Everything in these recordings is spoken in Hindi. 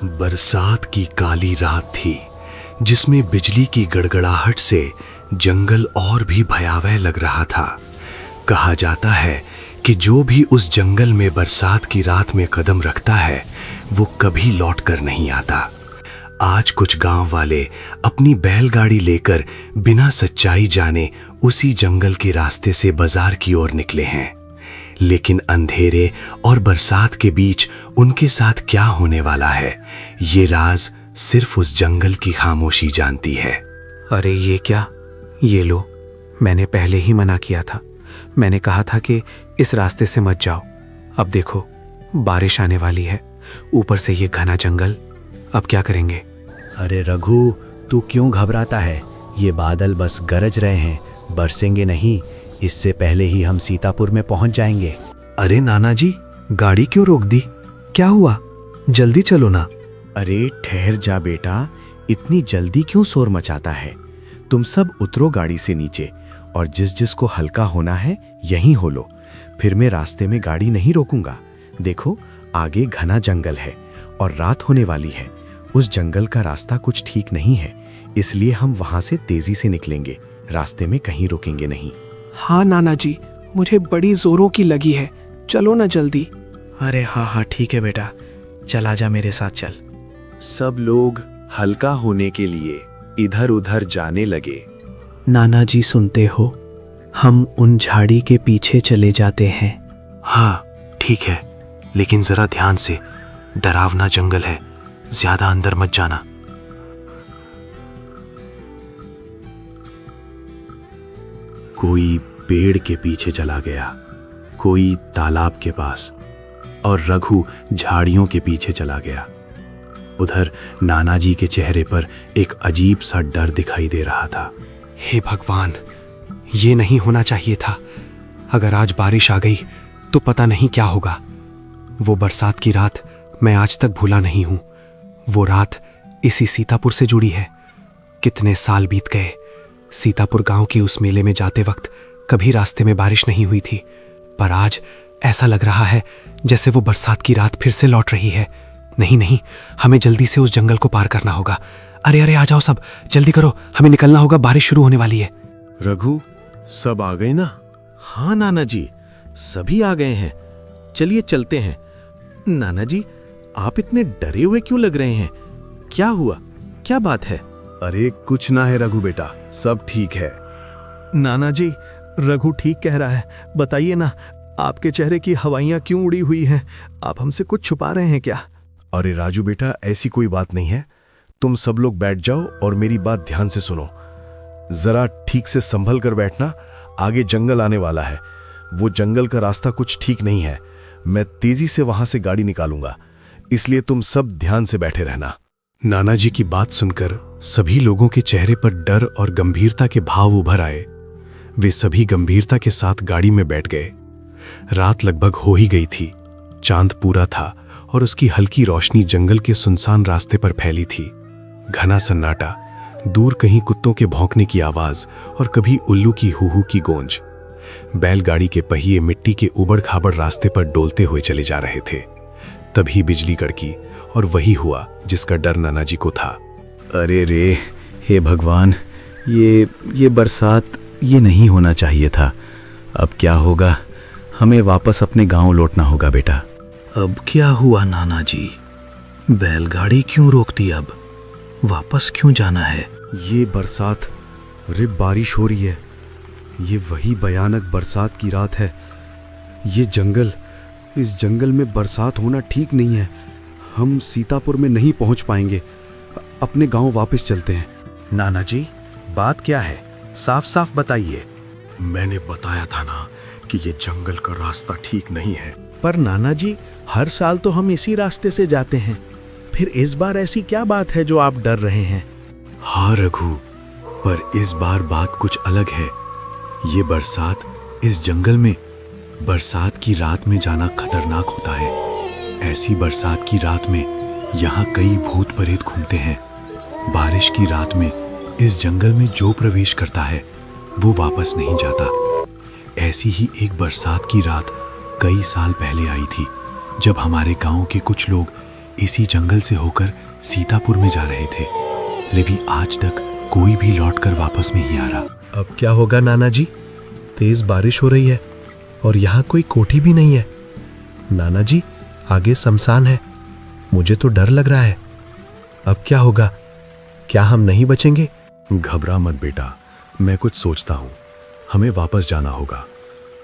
बरसात की काली रात थी जिसमें बिजली की गड़गड़ाहट से जंगल और भी भयावह लग रहा था। कहा जाता है कि जो भी उस जंगल में बरसात की रात में कदम रखता है वो कभी लौट कर नहीं आता। आज कुछ गांव वाले अपनी बैलगाड़ी लेकर बिना सच्चाई जाने उसी जंगल के रास्ते से बाजार की ओर निकले हैं, लेकिन अंधेरे और बरसात के बीच उनके साथ क्या होने वाला है ये राज सिर्फ उस जंगल की खामोशी जानती है। अरे ये क्या, ये लो, मैंने पहले ही मना किया था। मैंने कहा था कि इस रास्ते से मत जाओ। अब देखो बारिश आने वाली है, ऊपर से ये घना जंगल, अब क्या करेंगे? अरे रघु, तू क्यों घबराता है? ये बादल बस गरज रहे हैं, बरसेंगे नहीं। इससे पहले ही हम सीतापुर में पहुंच जाएंगे। अरे नाना जी, गाड़ी क्यों रोक दी? क्या हुआ? जल्दी चलो ना। अरे ठहर जा बेटा, इतनी जल्दी क्यों शोर मचाता है? तुम सब उतरो गाड़ी से नीचे और जिस जिस को हल्का होना है यहीं हो लो। फिर मैं रास्ते में गाड़ी नहीं रोकूंगा। देखो आगे घना जंगल है और रात होने वाली है। उस जंगल का रास्ता कुछ ठीक नहीं है, इसलिए हम वहां से तेजी से निकलेंगे, रास्ते में कहीं रुकेंगे नहीं। हाँ नाना जी, मुझे बड़ी जोरों की लगी है, चलो ना जल्दी। अरे हाँ ठीक है बेटा, चल आजा मेरे साथ चल। सब लोग हल्का होने के लिए इधर उधर जाने लगे। नाना जी सुनते हो, हम उन झाड़ी के पीछे चले जाते हैं। हाँ ठीक है, लेकिन जरा ध्यान से, डरावना जंगल है, ज्यादा अंदर मत जाना। कोई पेड़ के पीछे चला गया, कोई तालाब के पास, और रघु झाड़ियों के पीछे चला गया। उधर नाना जी के चेहरे पर एक अजीब सा डर दिखाई दे रहा था। हे भगवान, ये नहीं होना चाहिए था। अगर आज बारिश आ गई तो पता नहीं क्या होगा। वो बरसात की रात मैं आज तक भूला नहीं हूं। वो रात इसी सीतापुर से जुड़ी है। कितने साल बीत गए, सीतापुर गांव की उस मेले में जाते वक्त कभी रास्ते में बारिश नहीं हुई थी, पर आज ऐसा लग रहा है जैसे वो बरसात की रात फिर से लौट रही है। नहीं, हमें जल्दी से उस जंगल को पार करना होगा। अरे आ जाओ सब, जल्दी करो, हमें निकलना होगा, बारिश शुरू होने वाली है। रघु, सब आ गए ना? हाँ नाना जी, सभी आ गए हैं। चलिए चलते हैं। नाना जी, आप इतने डरे हुए क्यों लग रहे हैं? क्या हुआ, क्या बात है? अरे कुछ ना है रघु बेटा, सब ठीक है। नाना जी, रघु ठीक कह रहा है, बताइए ना, आपके चेहरे की हवाइयां क्यों उड़ी हुई हैं? आप हमसे कुछ छुपा रहे हैं क्या? अरे राजू बेटा, ऐसी कोई बात नहीं है। तुम सब लोग बैठ जाओ और मेरी बात ध्यान से सुनो। जरा ठीक से संभल कर बैठना, आगे जंगल आने वाला है। वो जंगल का रास्ता कुछ ठीक नहीं है। मैं तेजी से वहां से गाड़ी निकालूंगा, इसलिए तुम सब ध्यान से बैठे रहना। नाना जी की बात सुनकर सभी लोगों के चेहरे पर डर और गंभीरता के भाव उभर आए। वे सभी गंभीरता के साथ गाड़ी में बैठ गए। रात लगभग हो ही गई थी। चांद पूरा था और उसकी हल्की रोशनी जंगल के सुनसान रास्ते पर फैली थी। घना सन्नाटा, दूर कहीं कुत्तों के भौंकने की आवाज और कभी उल्लू की हूहू की गूंज। बैलगाड़ी के पहिए मिट्टी के उबड़-खाबड़ रास्ते पर डोलते हुए चले जा रहे थे। तभी बिजली कड़की और वही हुआ जिसका डर नाना जी को था। अरे रे, हे भगवान, ये बरसात ये नहीं होना चाहिए था। अब क्या होगा? हमें वापस अपने गांव लौटना होगा बेटा। अब क्या हुआ नाना जी? बैलगाड़ी क्यों रोक दी? अब वापस क्यों जाना है? ये बरसात, रे बारिश हो रही है। ये वही भयानक बरसात की रात है। ये जंगल, इस जंगल में बरसात होना ठीक नहीं है। हम सीतापुर में नहीं पहुंच पाएंगे। अपने गांव वापस चलते हैं। नाना जी, बात क्या है? साफ साफ बताइए। मैंने बताया था ना कि ये जंगल का रास्ता ठीक नहीं है। पर नाना जी, हर साल तो हम इसी रास्ते से जाते हैं, फिर इस बार ऐसी क्या बात है जो आप डर रहे हैं? हाँ रघु, पर इस बार बात कुछ अलग है। ये बरसात, इस जंगल में बरसात की रात में जाना खतरनाक होता है। ऐसी बरसात की रात में यहाँ कई भूत प्रेत घूमते हैं। बारिश की रात में इस जंगल में जो प्रवेश करता है वो वापस नहीं जाता। ऐसी ही एक बरसात की रात कई साल पहले आई थी, जब हमारे गांव के कुछ लोग इसी जंगल से होकर सीतापुर में जा रहे थे, लेकिन आज तक कोई भी लौटकर वापस नहीं आ रहा। अब क्या होगा नाना जी? तेज बारिश हो रही है और यहाँ कोई कोठी भी नहीं है। नाना जी, आगे शमशान है, मुझे तो डर लग रहा है। अब क्या होगा? क्या हम नहीं बचेंगे? घबरा मत बेटा, मैं कुछ सोचता हूँ। हमें वापस जाना होगा।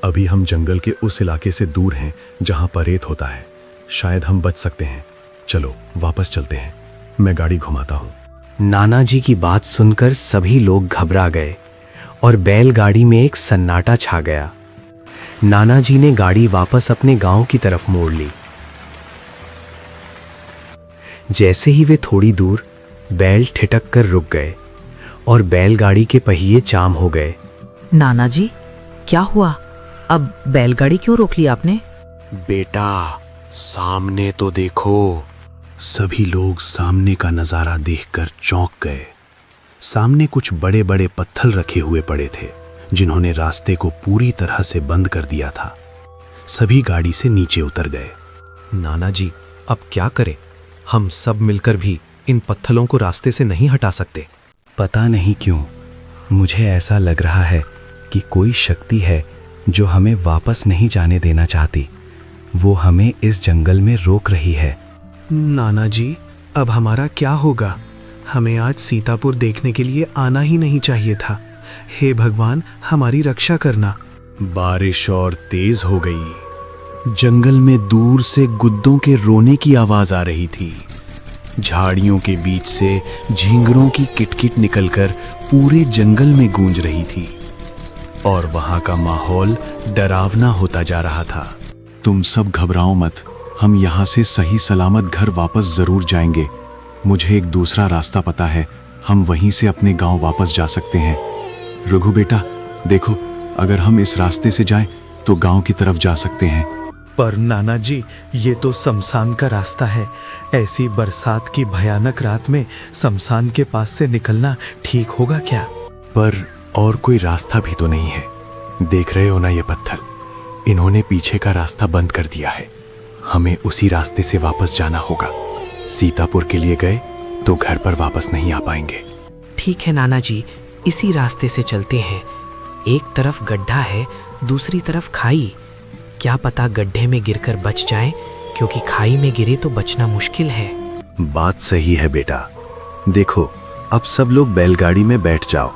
अभी हम जंगल के उस इलाके से दूर हैं जहाँ परेत होता है। शायद हम बच सकते हैं। चलो वापस चलते हैं, मैं गाड़ी घुमाता हूँ। नाना जी की बात सुनकर सभी लोग घबरा गए और बैलगाड़ी में एक सन्नाटा छा गया। नाना जी ने गाड़ी वापस अपने गांव की तरफ मोड़ ली। जैसे ही वे थोड़ी दूर, बैल ठिठक कर रुक गए और बैलगाड़ी के पहिए जाम हो गए। नाना जी, क्या हुआ? अब बैलगाड़ी क्यों रोक ली आपने? बेटा, सामने तो देखो। सभी लोग सामने का नजारा देखकर चौंक गए। सामने कुछ बड़े बड़े पत्थर रखे हुए पड़े थे, जिन्होंने रास्ते को पूरी तरह से बंद कर दिया था। सभी गाड़ी से नीचे उतर गए। नाना जी, अब क्या करें? हम सब मिलकर भी इन पत्थरों को रास्ते से नहीं हटा सकते। पता नहीं क्यों मुझे ऐसा लग रहा है कि कोई शक्ति है जो हमें वापस नहीं जाने देना चाहती। वो हमें इस जंगल में रोक रही है। नाना जी, अब हमारा क्या होगा? हमें आज सीतापुर देखने के लिए आना ही नहीं चाहिए था। हे भगवान, हमारी रक्षा करना। बारिश और तेज हो गई। जंगल में दूर से गुद्दों के रोने की आवाज आ रही थी। झाड़ियों के बीच से झींगरों की किटकिट निकलकर पूरे जंगल में गूंज रही थी और वहां का माहौल डरावना होता जा रहा था। तुम सब घबराओ मत, हम यहाँ से सही सलामत घर वापस जरूर जाएंगे। मुझे एक दूसरा रास्ता पता है, हम वहीं से अपने गांव वापस जा सकते हैं। रघु बेटा, देखो, अगर हम इस रास्ते से जाएं तो गांव की तरफ जा सकते हैं। पर नाना जी, ये तो शमशान का रास्ता है। ऐसी बरसात की भयानक रात में शमशान के पास से निकलना ठीक होगा क्या? पर और कोई रास्ता भी तो नहीं है। देख रहे हो ना ये पत्थर? इन्होंने पीछे का रास्ता बंद कर दिया है। हमें उसी रास्ते से वापस जाना होगा। सीतापुर के लिए गए तो घर पर वापस नहीं आ पाएंगे। ठीक है नाना जी, इसी रास्ते से चलते हैं। एक तरफ गड्ढा है, दूसरी तरफ खाई। क्या पता गड्ढे में गिरकर बच जाएं, क्योंकि खाई में गिरे तो बचना मुश्किल है। बात सही है बेटा। देखो, अब सब लोग बैलगाड़ी में बैठ जाओ।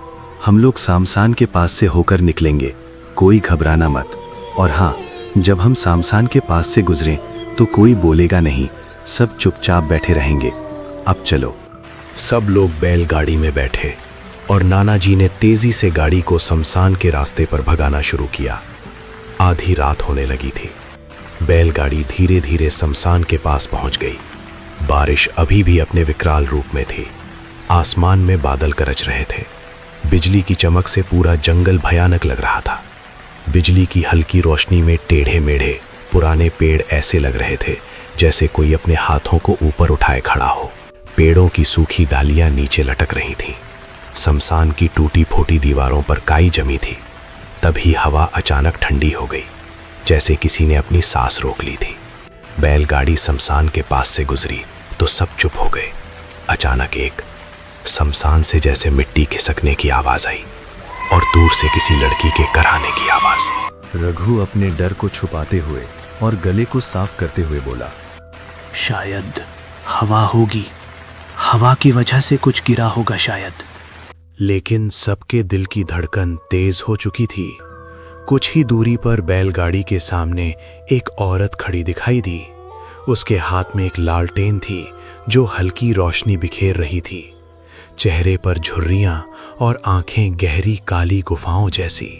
हम लोग शमशान के पास से होकर निकलेंगे। कोई घबराना मत। और हाँ, जब हम शमशान के पास से गुजरें तो कोई बोलेगा नहीं, सब चुपचाप बैठे रहेंगे। अब चलो। सब लोग बैलगाड़ी में बैठे और नाना जी ने तेजी से गाड़ी को शमशान के रास्ते पर भगाना शुरू किया। आधी रात होने लगी थी। बैलगाड़ी धीरे धीरे शमशान के पास पहुंच गई। बारिश अभी भी अपने विकराल रूप में थी। आसमान में बादल गरज रहे थे। बिजली की चमक से पूरा जंगल भयानक लग रहा था। बिजली की हल्की रोशनी में टेढ़े मेढ़े पुराने पेड़ ऐसे लग रहे थे जैसे कोई अपने हाथों को ऊपर उठाए खड़ा हो। पेड़ों की सूखी डालियां नीचे लटक रही थीं। शमशान की टूटी फूटी दीवारों पर काई जमी थी। तभी हवा अचानक ठंडी हो गई, जैसे किसी ने अपनी सांस रोक ली थी। बैलगाड़ी शमशान के पास से गुजरी तो सब चुप हो गए। अचानक एक शमशान से जैसे मिट्टी खिसकने की आवाज आई और दूर से किसी लड़की के कराहने की आवाज। रघु अपने डर को छुपाते हुए और गले को साफ करते हुए बोला, शायद हवा होगी। हवा की वजह से कुछ गिरा होगा शायद। लेकिन सबके दिल की धड़कन तेज हो चुकी थी। कुछ ही दूरी पर बैलगाड़ी के सामने एक औरत खड़ी दिखाई दी। उसके हाथ में एक लालटेन थी जो हल्की रोशनी बिखेर रही थी। चेहरे पर झुर्रियां और आंखें गहरी काली गुफाओं जैसी।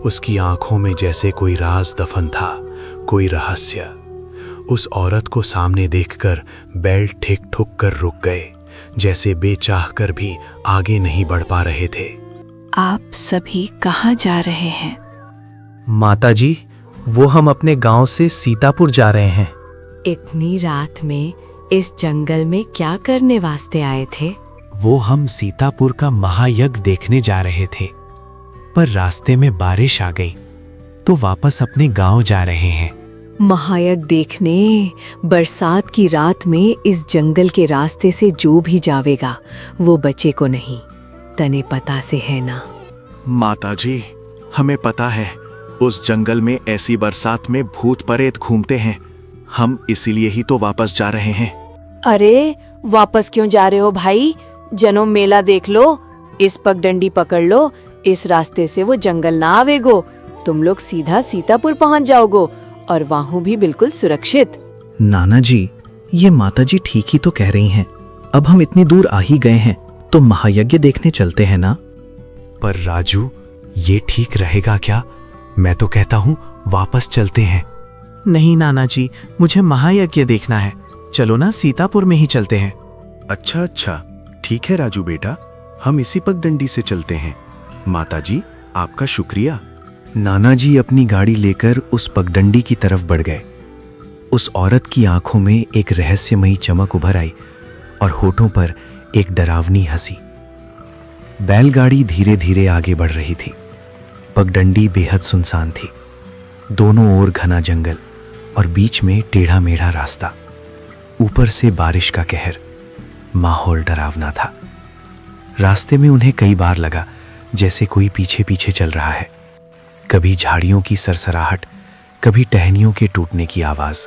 उसकी आंखों में जैसे कोई राज दफन था, कोई रहस्य। उस औरत को सामने देखकर बैल ठिक ठुक कर रुक गए, जैसे बेचाह कर भी आगे नहीं बढ़ पा रहे थे। आप सभी कहाँ जा रहे हैं? माताजी, वो हम अपने गांव से सीतापुर जा रहे हैं। इतनी रात में इस जंगल में क्या करने वास्ते आए थे? वो हम सीतापुर का महायज्ञ देखने जा रहे थे, पर रास्ते में बारिश आ गई तो वापस अपने गांव जा रहे हैं। महायज्ञ देखने बरसात की रात में इस जंगल के रास्ते से जो भी जावेगा वो बचे को नहीं, तने पता से है ना। माताजी, हमें पता है उस जंगल में ऐसी बरसात में भूत प्रेत घूमते हैं। हम इसीलिए ही तो वापस जा रहे हैं। अरे वापस क्यों जा रहे हो भाई? जनो मेला देख लो, इस पगडंडी पकड़ लो, इस रास्ते से वो जंगल ना आवेगो। तुम लोग सीधा सीतापुर पहुंच जाओगो और वहाँ भी बिल्कुल सुरक्षित। नाना जी, ये माताजी ठीक ही तो कह रही हैं। अब हम इतनी दूर आ ही गए हैं तो महायज्ञ देखने चलते हैं ना। पर राजू, ये ठीक रहेगा क्या? मैं तो कहता हूँ वापस चलते हैं। नहीं नाना जी, मुझे महायज्ञ देखना है। चलो ना, सीतापुर में ही चलते हैं। अच्छा, ठीक है राजू बेटा, हम इसी पगडंडी से चलते हैं। माताजी, आपका शुक्रिया। नाना जी अपनी गाड़ी लेकर उस पगडंडी की तरफ बढ़ गए। उस औरत की आंखों में एक रहस्यमयी चमक उभर आई और होठों पर एक डरावनी हंसी। बैलगाड़ी धीरे धीरे आगे बढ़ रही थी। पगडंडी बेहद सुनसान थी। दोनों ओर घना जंगल और बीच में टेढ़ा मेढ़ा रास्ता। ऊपर से बारिश का कहर। माहौल डरावना था। रास्ते में उन्हें कई बार लगा जैसे कोई पीछे पीछे चल रहा है। कभी झाड़ियों की सरसराहट, कभी टहनियों के टूटने की आवाज।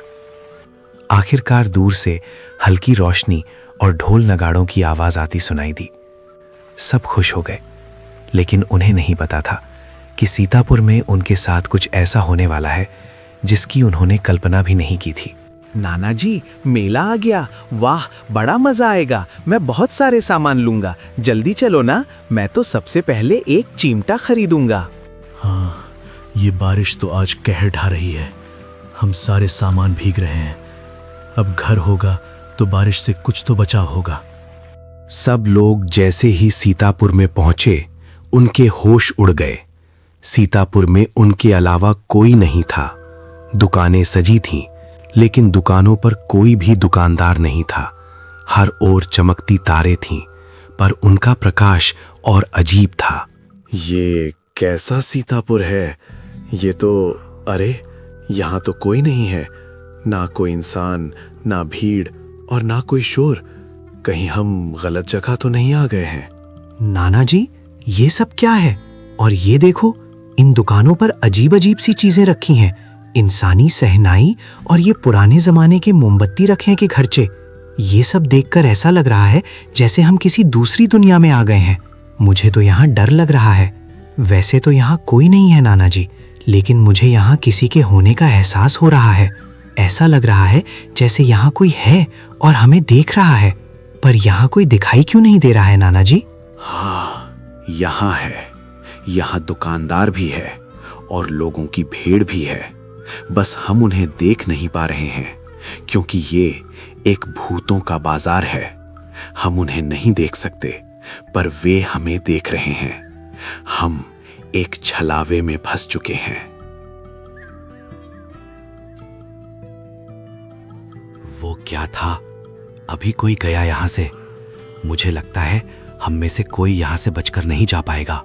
आखिरकार दूर से हल्की रोशनी और ढोल नगाड़ों की आवाज आती सुनाई दी। सब खुश हो गए, लेकिन उन्हें नहीं पता था कि सीतापुर में उनके साथ कुछ ऐसा होने वाला है जिसकी उन्होंने कल्पना भी नहीं की थी। नाना जी, मेला आ गया। वाह, बड़ा मजा आएगा। मैं बहुत सारे सामान लूंगा। जल्दी चलो ना, मैं तो सबसे पहले एक चिमटा खरीदूंगा। हाँ, ये बारिश तो आज कहर ढा रही है। हम सारे सामान भीग रहे हैं। अब घर होगा तो बारिश से कुछ तो बचाव होगा। सब लोग जैसे ही सीतापुर में पहुंचे, उनके होश उड़ गए। सीतापुर में उनके अलावा कोई नहीं था। दुकानें सजी थीं, लेकिन दुकानों पर कोई भी दुकानदार नहीं था। हर ओर चमकती तारे थीं, पर उनका प्रकाश और अजीब था। ये कैसा सीतापुर है? ये तो, अरे यहाँ तो कोई नहीं है। ना कोई इंसान, ना भीड़ और ना कोई शोर। कहीं हम गलत जगह तो नहीं आ गए हैं? नाना जी, ये सब क्या है? और ये देखो, इन दुकानों पर अजीब अजीब सी चीजें रखी हैं। इंसानी सहनाई और ये पुराने जमाने के मोमबत्ती रखे के खर्चे। ये सब देखकर ऐसा लग रहा है जैसे हम किसी दूसरी दुनिया में आ गए हैं। मुझे तो यहाँ डर लग रहा है। वैसे तो यहाँ कोई नहीं है नाना जी, लेकिन मुझे यहाँ किसी के होने का एहसास हो रहा है। ऐसा लग रहा है जैसे यहाँ कोई है और हमें देख रहा है, पर यहाँ कोई दिखाई क्यों नहीं दे रहा है नाना जी? हाँ, यहाँ है। यहाँ दुकानदार भी है और लोगों की भीड़ भी है। बस हम उन्हें देख नहीं पा रहे हैं, क्योंकि ये एक भूतों का बाजार है। हम उन्हें नहीं देख सकते, पर वे हमें देख रहे हैं। हम एक छलावे में फंस चुके हैं। वो क्या था? अभी कोई गया यहां से। मुझे लगता है हम में से कोई यहां से बचकर नहीं जा पाएगा।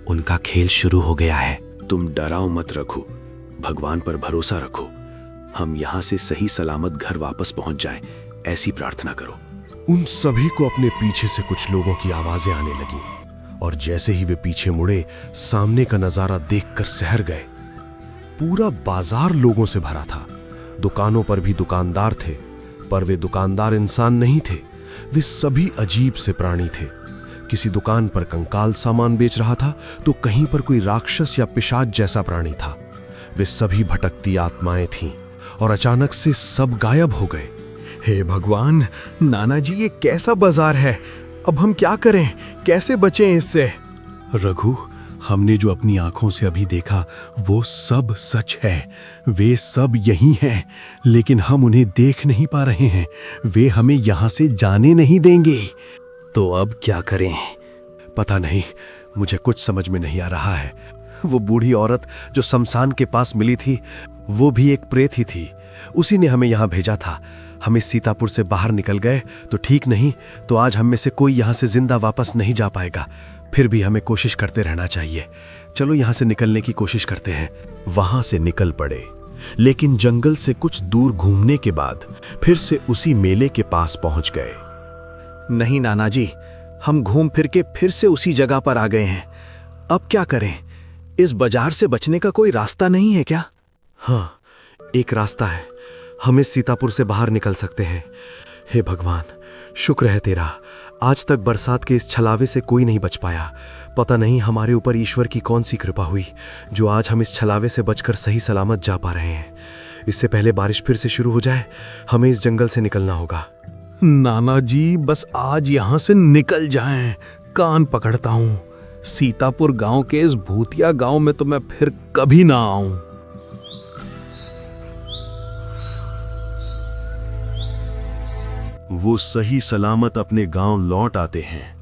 उनका खेल शुरू हो गया है। तुम डराओ मत रखो, भगवान पर भरोसा रखो। हम यहाँ से सही सलामत घर वापस पहुंच जाएं, ऐसी प्रार्थना करो। उन सभी को अपने पीछे से कुछ लोगों की आवाजें आने लगी और जैसे ही वे पीछे मुड़े, सामने का नजारा देखकर सहर गए। पूरा बाजार लोगों से भरा था। दुकानों पर भी दुकानदार थे, पर वे दुकानदार इंसान नहीं थे। वे सभी अजीब से प्राणी थे। किसी दुकान पर कंकाल सामान बेच रहा था तो कहीं पर कोई राक्षस या पिशाच जैसा प्राणी था। वे सभी भटकती आत्माएं थीं और अचानक से सब गायब हो गए। हे भगवान, नाना जी, ये कैसा बाजार है? अब हम क्या करें? कैसे बचें इससे? रघु, हमने जो अपनी आंखों से अभी देखा वो सब सच है। वे सब यही हैं, लेकिन हम उन्हें देख नहीं पा रहे हैं। वे हमें यहां से जाने नहीं देंगे। तो अब क्या करें? पता नहीं, मुझे कुछ समझ में नहीं आ रहा है। वो बूढ़ी औरत जो शमशान के पास मिली थी, वो भी एक प्रेत ही थी। उसी ने हमें यहाँ भेजा था। हम इस सीतापुर से बाहर निकल गए तो ठीक, नहीं तो आज हम में से कोई यहाँ से जिंदा वापस नहीं जा पाएगा। फिर भी हमें कोशिश करते रहना चाहिए। चलो यहाँ से निकलने की कोशिश करते हैं। वहां से निकल पड़े। लेकिन जंगल से कुछ दूर घूमने के बाद फिर से उसी मेले के पास पहुंच गए। नहीं नाना जी, हम घूम फिर के फिर से उसी जगह पर आ गए हैं। अब क्या करें? इस बाजार से बचने का कोई रास्ता नहीं है क्या? हाँ, एक रास्ता है। हम इस सीतापुर से बाहर निकल सकते हैं। हे भगवान, शुक्र है तेरा, आज तक बरसात के इस छलावे से कोई नहीं बच पाया। पता नहीं हमारे ऊपर ईश्वर की कौन सी कृपा हुई जो आज हम इस छलावे से बचकर सही सलामत जा पा रहे हैं। इससे पहले बारिश फिर से शुरू हो जाए, हमें इस जंगल से निकलना होगा। नाना जी, बस आज यहाँ से निकल जाएं, कान पकड़ता हूँ। सीतापुर गांव के इस भूतिया गांव में तो मैं फिर कभी ना आऊं। वो सही सलामत अपने गांव लौट आते हैं।